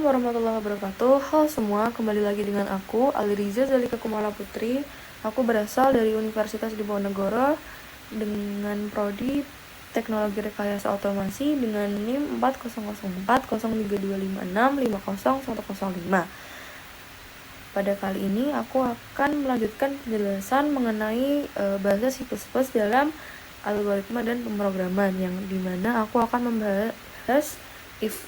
Warahmatullahi wabarakatuh. Halo semua, kembali lagi dengan aku Aliriza Zalika Kumala Putri. Aku berasal dari Universitas Diponegoro dengan prodi Teknologi Rekayasa Otomasi dengan NIM 40040325650105. Pada kali ini aku akan melanjutkan penjelasan mengenai bahasa C++ dalam algoritma dan pemrograman, yang dimana aku akan membahas if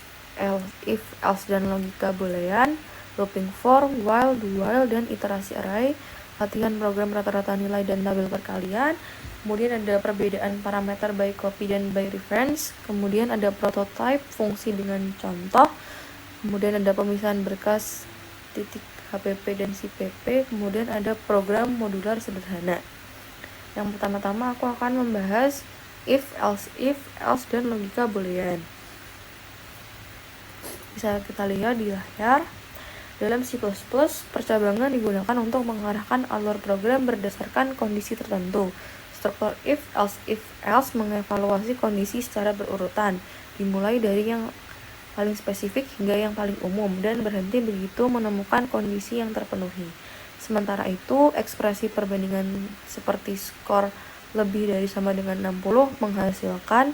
else dan logika boolean, looping for, while, do while, dan iterasi array, latihan program rata-rata nilai dan tabel perkalian. Kemudian ada perbedaan parameter by copy dan by reference. Kemudian ada prototype, fungsi dengan contoh. Kemudian ada pemisahan berkas titik HPP dan CPP. Kemudian ada program modular sederhana. Yang pertama-tama aku akan membahas if else dan logika boolean. Bisa kita lihat di layar. Dalam C++, percabangan digunakan untuk mengarahkan alur program berdasarkan kondisi tertentu. Struktur if else mengevaluasi kondisi secara berurutan, dimulai dari yang paling spesifik hingga yang paling umum, dan berhenti begitu menemukan kondisi yang terpenuhi. Sementara itu, ekspresi perbandingan seperti skor lebih dari sama dengan 60 menghasilkan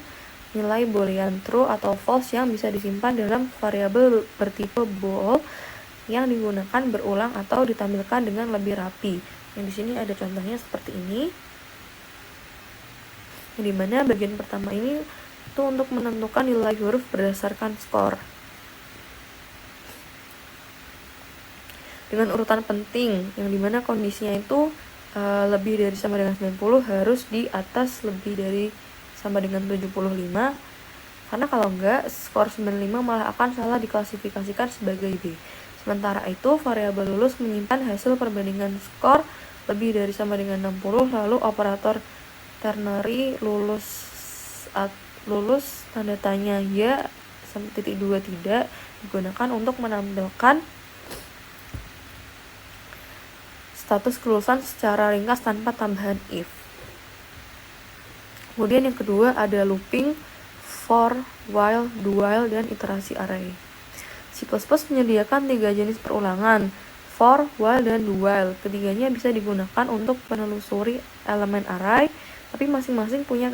nilai boolean true atau false yang bisa disimpan dalam variabel bertipe bool yang digunakan berulang atau ditampilkan dengan lebih rapi. Yang di sini ada contohnya seperti ini. Di mana bagian pertama ini itu untuk menentukan nilai huruf berdasarkan skor. Dengan urutan penting, yang dimana kondisinya itu lebih dari sama dengan 90 harus di atas lebih dari sama dengan 75. Karena kalau enggak, skor 95 malah akan salah diklasifikasikan sebagai B. Sementara itu, variabel lulus menyimpan hasil perbandingan skor lebih dari sama dengan 60, lalu operator ternary lulus tanda tanya ya titik 2 tidak digunakan untuk menampilkan status kelulusan secara ringkas tanpa tambahan if. Kemudian yang kedua ada looping, for, while, do while, dan iterasi array. C++ menyediakan 3 jenis perulangan, for, while, dan do while. Ketiganya bisa digunakan untuk menelusuri elemen array, tapi masing-masing punya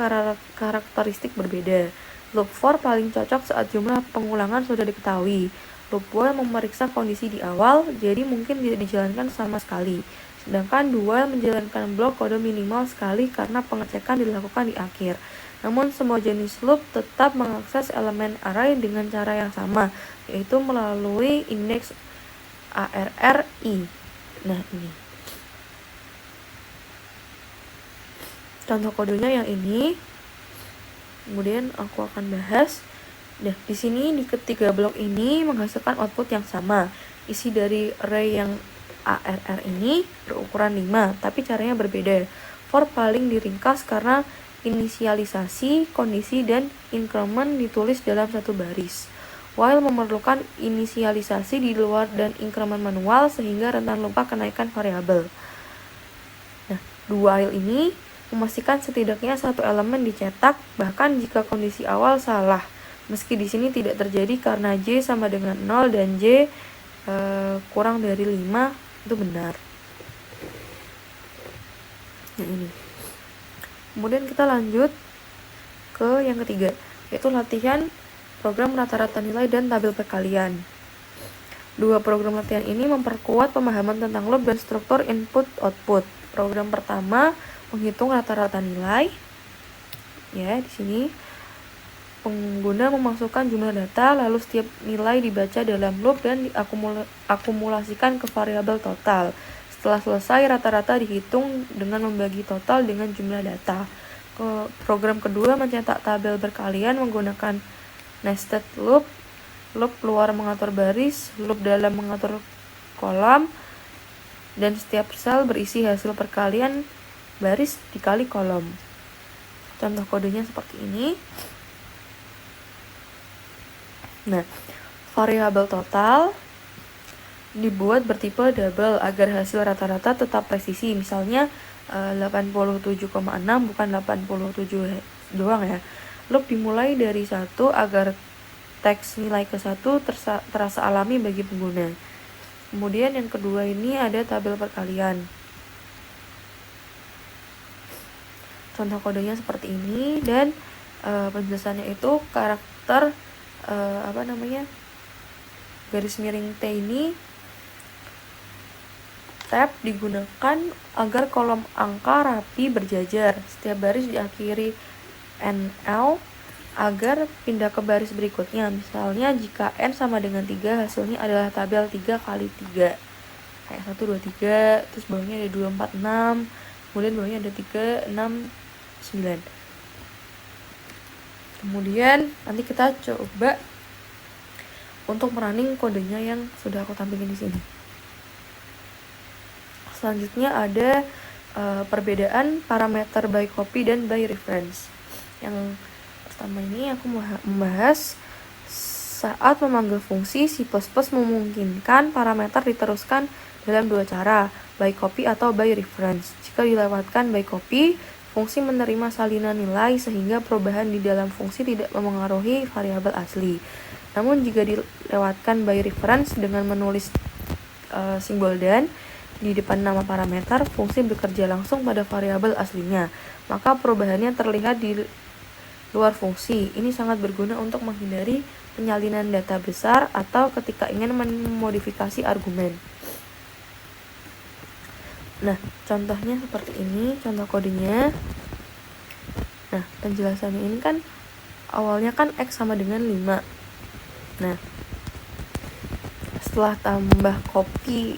karakteristik berbeda. Loop for paling cocok saat jumlah pengulangan sudah diketahui. Loop while memeriksa kondisi di awal, jadi mungkin tidak dijalankan sama sekali. Sedangkan do while menjalankan blok kode minimal sekali karena pengecekan dilakukan di akhir. Namun semua jenis loop tetap mengakses elemen array dengan cara yang sama, yaitu melalui indeks ARRI. Nah, ini. Contoh kodenya yang ini. Kemudian aku akan bahas. Nah, di sini di ketiga blok ini menghasilkan output yang sama. Isi dari array yang ARR ini berukuran 5, tapi caranya berbeda. For paling diringkas karena inisialisasi, kondisi, dan increment ditulis dalam satu baris. While memerlukan inisialisasi di luar dan increment manual sehingga rentan lupa kenaikan variabel. Nah, do while ini memastikan setidaknya satu elemen dicetak bahkan jika kondisi awal salah. Meski di sini tidak terjadi karena J sama dengan 0 dan J kurang dari 5 itu benar. Yang ini. Kemudian kita lanjut ke yang ketiga, yaitu latihan program rata-rata nilai dan tabel perkalian. 2 program latihan ini memperkuat pemahaman tentang loop dan struktur input-output. Program pertama menghitung rata-rata nilai. Ya, di sini pengguna memasukkan jumlah data, lalu setiap nilai dibaca dalam loop dan diakumulasikan ke variabel total. Setelah selesai, rata-rata dihitung dengan membagi total dengan jumlah data. Program kedua mencetak tabel berkalian menggunakan nested loop, loop luar mengatur baris, loop dalam mengatur kolom, dan setiap sel berisi hasil perkalian baris dikali kolom. Contoh kodenya seperti ini. Nah, variabel total dibuat bertipe double agar hasil rata-rata tetap presisi. Misalnya 87,6 bukan 87 doang ya. Loop dimulai dari 1 agar teks nilai ke-1 terasa alami bagi pengguna. Kemudian yang kedua ini ada tabel perkalian. Contoh kodenya seperti ini, dan penjelasannya itu karakter garis miring T ini tab digunakan agar kolom angka rapi berjajar. Setiap baris diakhiri NL agar pindah ke baris berikutnya. Misalnya jika N sama dengan 3, hasilnya adalah tabel 3 kali 3. Kayak 1, 2, 3, terus bawahnya ada 2, 4, 6, kemudian bawahnya ada 3, 6, 9. Kemudian nanti kita coba untuk merunning kodenya yang sudah aku tampilkan di sini. Selanjutnya ada perbedaan parameter by copy dan by reference. Yang pertama ini aku membahas saat memanggil fungsi, C++ memungkinkan parameter diteruskan dalam dua cara, by copy atau by reference. Jika dilewatkan by copy, fungsi menerima salinan nilai sehingga perubahan di dalam fungsi tidak memengaruhi variabel asli. Namun jika dilewatkan by reference dengan menulis simbol dan di depan nama parameter, fungsi bekerja langsung pada variabel aslinya, maka perubahannya terlihat di luar fungsi. Ini sangat berguna untuk menghindari penyalinan data besar atau ketika ingin memodifikasi argumen. Nah, contohnya seperti ini, contoh kodenya. Nah, penjelasannya ini kan awalnya kan X sama dengan 5. Nah, setelah tambah copy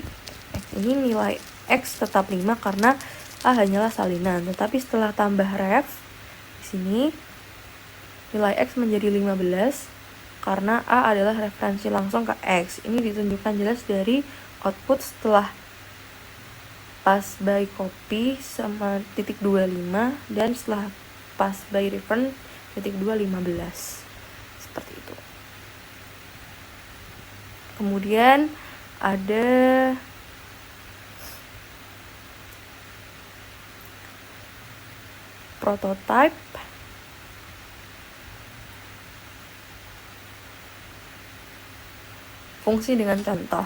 X ini nilai X tetap 5 karena A hanyalah salinan. Tetapi setelah tambah ref di sini nilai X menjadi 15 karena A adalah referensi langsung ke X. Ini ditunjukkan jelas dari output setelah pass by copy sama titik 25 dan setelah pass by reference titik 215. Seperti itu. Kemudian ada prototype. Fungsi dengan contoh.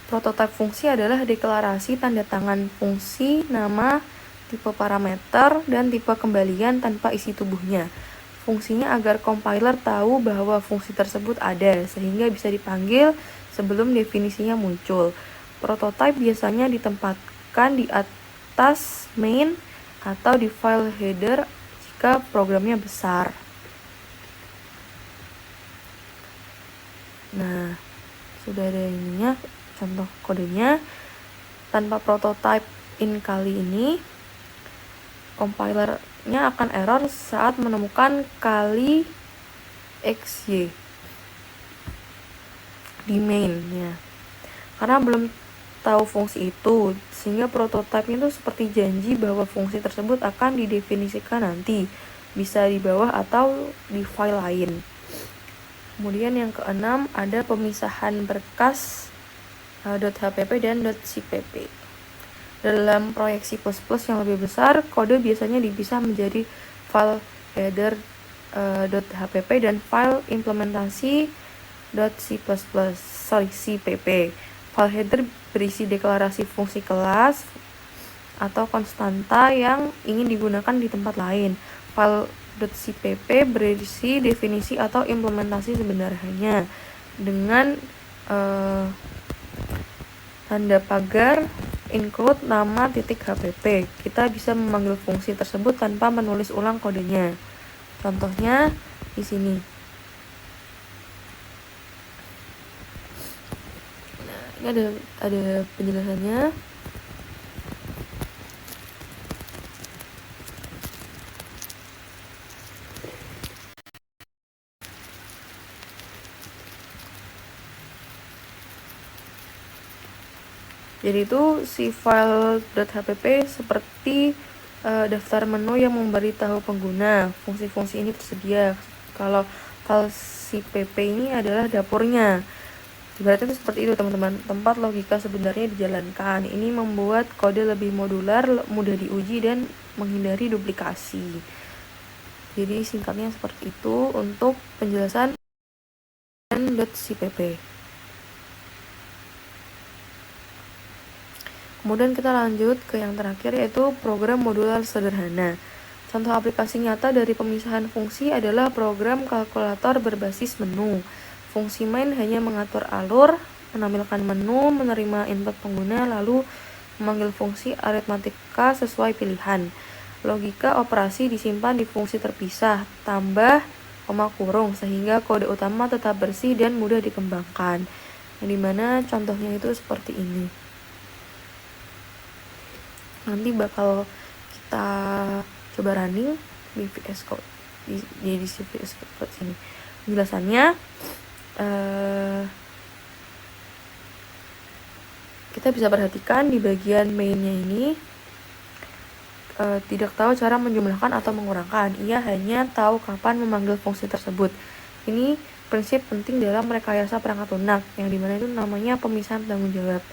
Prototipe fungsi adalah deklarasi tanda tangan fungsi, nama, tipe parameter, dan tipe kembalian tanpa isi tubuhnya. Fungsinya agar compiler tahu bahwa fungsi tersebut ada, sehingga bisa dipanggil sebelum definisinya muncul. Prototipe biasanya ditempatkan di atas main atau di file header jika programnya besar. Nah, sudah ada ininya, contoh kodenya. Tanpa prototype in kali ini, compilernya akan error saat menemukan kali XY di main-nya. Karena belum tahu fungsi itu, sehingga prototype-nya itu seperti janji bahwa fungsi tersebut akan didefinisikan nanti, bisa di bawah atau di file lain. Kemudian yang keenam ada pemisahan berkas .hpp dan .cpp. Dalam proyek C++ yang lebih besar, kode biasanya dipisah menjadi file header .hpp dan file implementasi .cpp. File header berisi deklarasi fungsi kelas atau konstanta yang ingin digunakan di tempat lain. File .cpp berisi definisi atau implementasi sebenarnya dengan tanda pagar include nama .hpp. Kita bisa memanggil fungsi tersebut tanpa menulis ulang kodenya. Contohnya di sini. Nah, ini ada penjelasannya. Jadi itu si file .hpp seperti daftar menu yang memberitahu pengguna fungsi-fungsi ini tersedia. Kalau file cpp ini adalah dapurnya. Ibaratnya itu seperti itu teman-teman, tempat logika sebenarnya dijalankan. Ini membuat kode lebih modular, mudah diuji, dan menghindari duplikasi. Jadi singkatnya seperti itu untuk penjelasan target si PP. Kemudian kita lanjut ke yang terakhir, yaitu program modular sederhana. Contoh aplikasi nyata dari pemisahan fungsi adalah program kalkulator berbasis menu. Fungsi main hanya mengatur alur, menampilkan menu, menerima input pengguna, lalu memanggil fungsi aritmatika sesuai pilihan. Logika operasi disimpan di fungsi terpisah, tambah, koma kurung, sehingga kode utama tetap bersih dan mudah dikembangkan. Yang dimana contohnya itu seperti ini. Nanti bakal kita coba running di VS Code, di VS Code ini. Penjelasannya, kita bisa perhatikan di bagian mainnya ini, tidak tahu cara menjumlahkan atau mengurangkan. Ia hanya tahu kapan memanggil fungsi tersebut. Ini prinsip penting dalam rekayasa perangkat lunak, yang dimana itu namanya pemisahan tanggung jawab.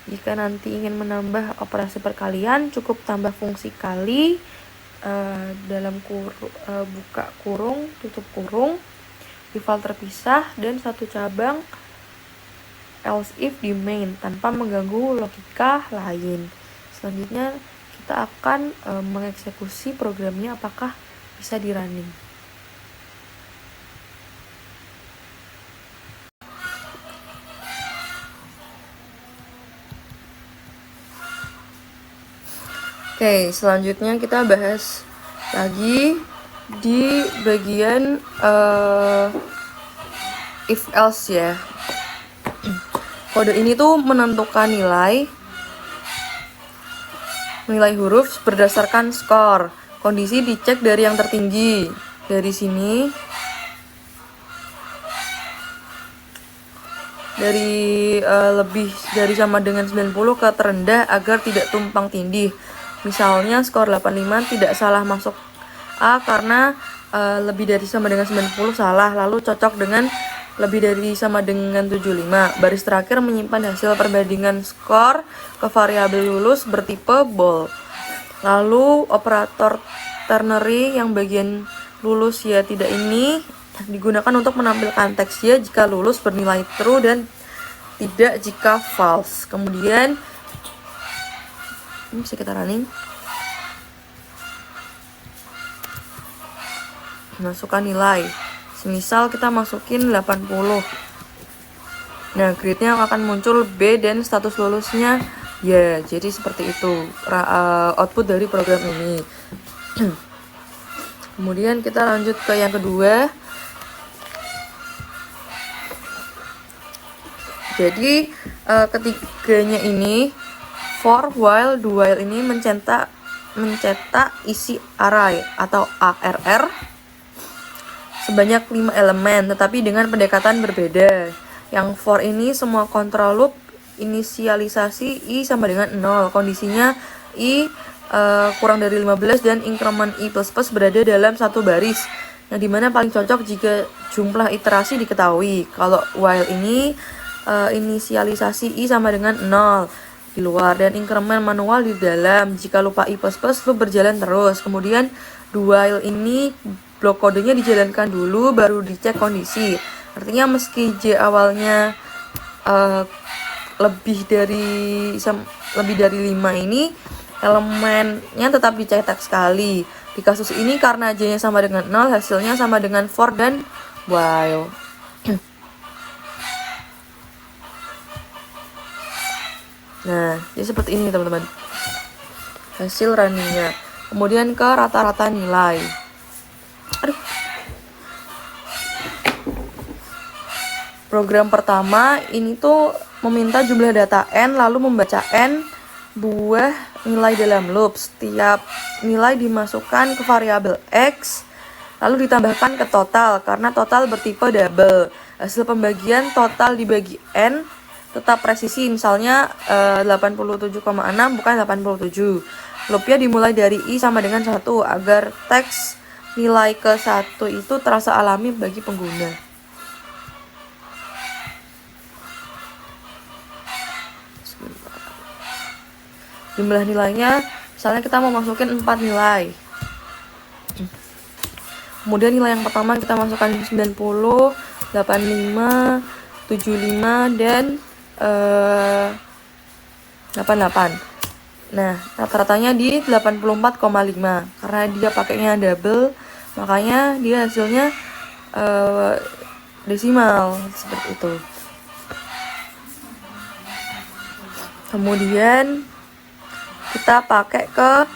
Jika nanti ingin menambah operasi perkalian, cukup tambah fungsi kali dalam buka kurung, tutup kurung, di file terpisah, dan satu cabang else if di main tanpa mengganggu logika lain. Selanjutnya kita akan mengeksekusi programnya apakah bisa di running. Oke, selanjutnya kita bahas lagi di bagian if else ya. Kode ini tuh menentukan nilai huruf berdasarkan skor. Kondisi dicek dari yang tertinggi. Dari sini, dari lebih dari sama dengan 90 ke terendah agar tidak tumpang tindih. Misalnya skor 85 tidak salah masuk A karena lebih dari sama dengan 90 salah, lalu cocok dengan lebih dari sama dengan 75. Baris terakhir menyimpan hasil perbandingan skor ke variabel lulus bertipe bool. Lalu operator ternary yang bagian lulus ya tidak ini digunakan untuk menampilkan teks ya jika lulus bernilai true dan tidak jika false. Kemudian ini bisa kita running. Masukkan nilai. Misal kita masukin 80. Nah, grade-nya akan muncul B dan status lulusnya ya. Jadi seperti itu output dari program ini. Kemudian kita lanjut ke yang kedua. Jadi ketiganya ini for, while, do while ini mencetak isi array atau ARR sebanyak 5 elemen, tetapi dengan pendekatan berbeda. Yang for ini semua control loop inisialisasi I sama dengan 0. Kondisinya I kurang dari 15 dan increment I++ berada dalam satu baris, yang dimana paling cocok jika jumlah iterasi diketahui. Kalau while ini inisialisasi I sama dengan 0 di luar dan increment manual di dalam. Jika lupa I++ loop berjalan terus. Kemudian do while ini blok kodenya dijalankan dulu baru dicek kondisi. Artinya meski J awalnya lebih dari 5 ini, elemennya tetap dicetak sekali. Di kasus ini karena J-nya sama dengan 0, hasilnya sama dengan for dan while. Nah, jadi seperti ini teman-teman hasil runningnya. Kemudian ke rata-rata nilai. Program pertama ini tuh meminta jumlah data n lalu membaca n buah nilai dalam loop. Setiap nilai dimasukkan ke variabel x lalu ditambahkan ke total karena total bertipe double. Hasil pembagian total dibagi n tetap presisi, misalnya 87,6 bukan 87. Loopnya dimulai dari i sama dengan 1 agar teks nilai ke 1 itu terasa alami bagi pengguna. Jumlah nilainya, misalnya kita mau masukin 4 nilai. Kemudian nilai yang pertama kita masukkan 90, 85, 75 dan 88. Nah, rata-ratanya di 84,5. Karena dia pakainya double, makanya dia hasilnya desimal seperti itu. Kemudian kita pakai ke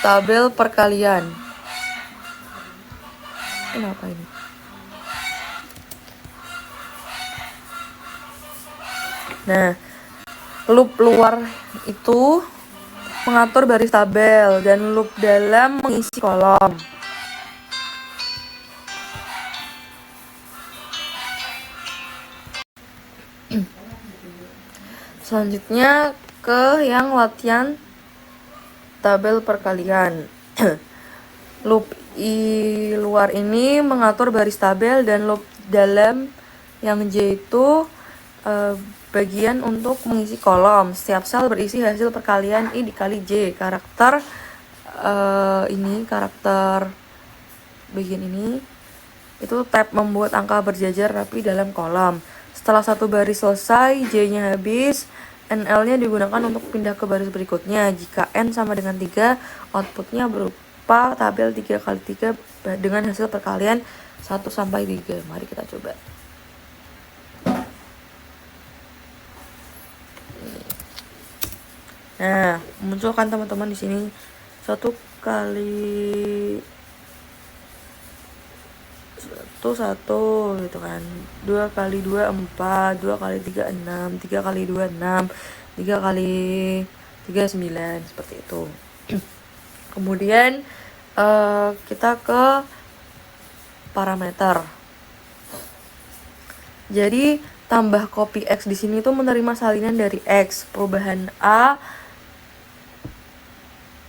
tabel perkalian. Kenapa ini? Nah, loop luar itu mengatur baris tabel dan loop dalam mengisi kolom. Selanjutnya ke yang latihan tabel perkalian. Loop i luar ini mengatur baris tabel dan loop dalam yang J itu bagian untuk mengisi kolom. Setiap sel berisi hasil perkalian I dikali J. Karakter karakter bagian ini itu tab membuat angka berjajar rapi dalam kolom. Setelah satu baris selesai, J-nya habis, NL-nya digunakan untuk pindah ke baris berikutnya. Jika N sama dengan 3, outputnya berupa tabel 3 kali 3 dengan hasil perkalian 1 sampai 3. Mari kita coba. Nah, munculkan teman-teman di sini 1 kali 1 gitu kan, 2 kali 2 4, 2 kali 3 6, 3 kali 2 6, 3 kali 3 9, seperti itu. Kemudian kita ke parameter. Jadi tambah copy X di sini tuh menerima salinan dari X. Perubahan A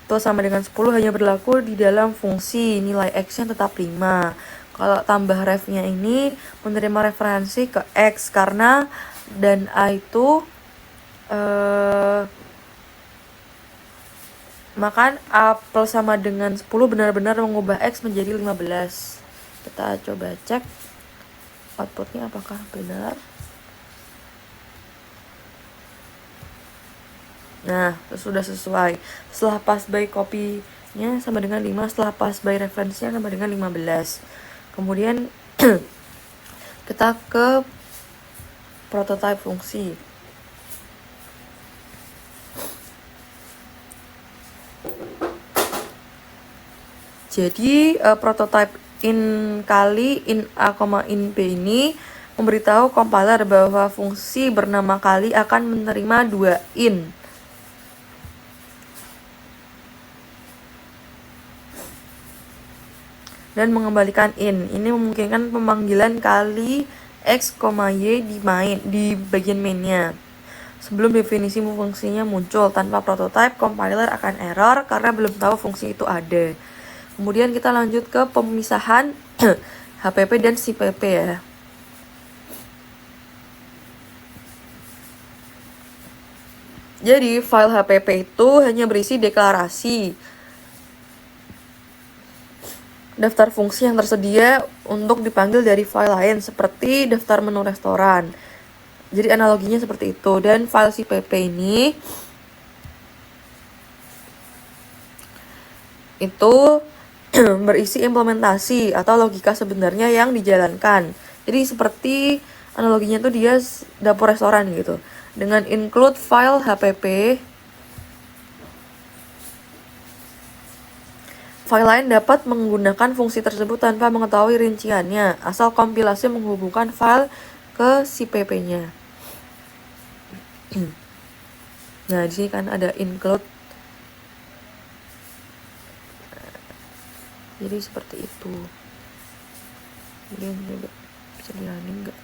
itu sama dengan 10 hanya berlaku di dalam fungsi, nilai X-nya tetap 5. Kalau tambah ref-nya ini menerima referensi ke X karena dan A itu maka A plus sama dengan 10 benar-benar mengubah X menjadi 15. Kita coba cek outputnya apakah benar. Nah, sudah sesuai. Setelah pass by copy-nya sama dengan 5, setelah pass by referensinya sama dengan 15. Kemudian kita ke prototype fungsi. Jadi prototype in kali in A, in B ini memberitahu compiler bahwa fungsi bernama kali akan menerima 2 in. Dan mengembalikan in. Ini memungkinkan pemanggilan kali X, Y di bagian mainnya. Sebelum definisi fungsinya muncul, tanpa prototype, compiler akan error karena belum tahu fungsi itu ada. Kemudian kita lanjut ke pemisahan HPP dan CPP ya. Jadi file HPP itu hanya berisi deklarasi daftar fungsi yang tersedia untuk dipanggil dari file lain seperti daftar menu restoran. Jadi analoginya seperti itu. Dan file CPP ini itu berisi implementasi atau logika sebenarnya yang dijalankan. Jadi seperti analoginya tuh dia dapur restoran gitu. Dengan include file HPP, file lain dapat menggunakan fungsi tersebut tanpa mengetahui rinciannya, asal kompilasi menghubungkan file ke CPP-nya. Nah, di sini kan ada include. Jadi seperti itu. Kemudian juga bisa di-running enggak?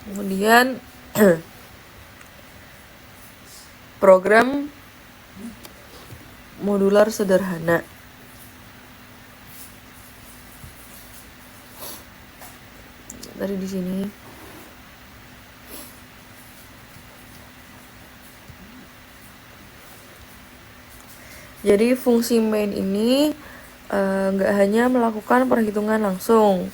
Kemudian program modular sederhana. Dari di sini. Jadi fungsi main ini nggak hanya melakukan perhitungan langsung,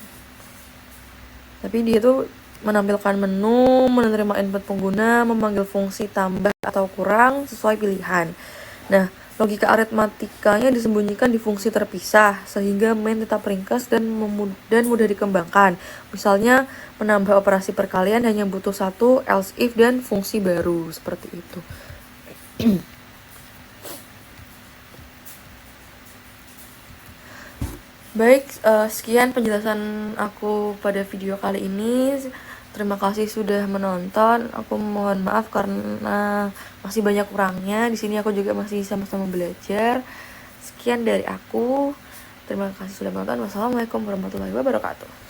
tapi dia tuh menampilkan menu, menerima input pengguna, memanggil fungsi tambah atau kurang sesuai pilihan. Nah, logika aritmatikanya disembunyikan di fungsi terpisah, sehingga main tetap ringkas dan mudah dikembangkan. Misalnya, menambah operasi perkalian hanya butuh satu else if dan fungsi baru, seperti itu. Baik, sekian penjelasan aku pada video kali ini. Terima kasih sudah menonton. Aku mohon maaf karena masih banyak kurangnya. Di sini aku juga masih sama-sama belajar. Sekian dari aku. Terima kasih sudah menonton. Wassalamualaikum warahmatullahi wabarakatuh.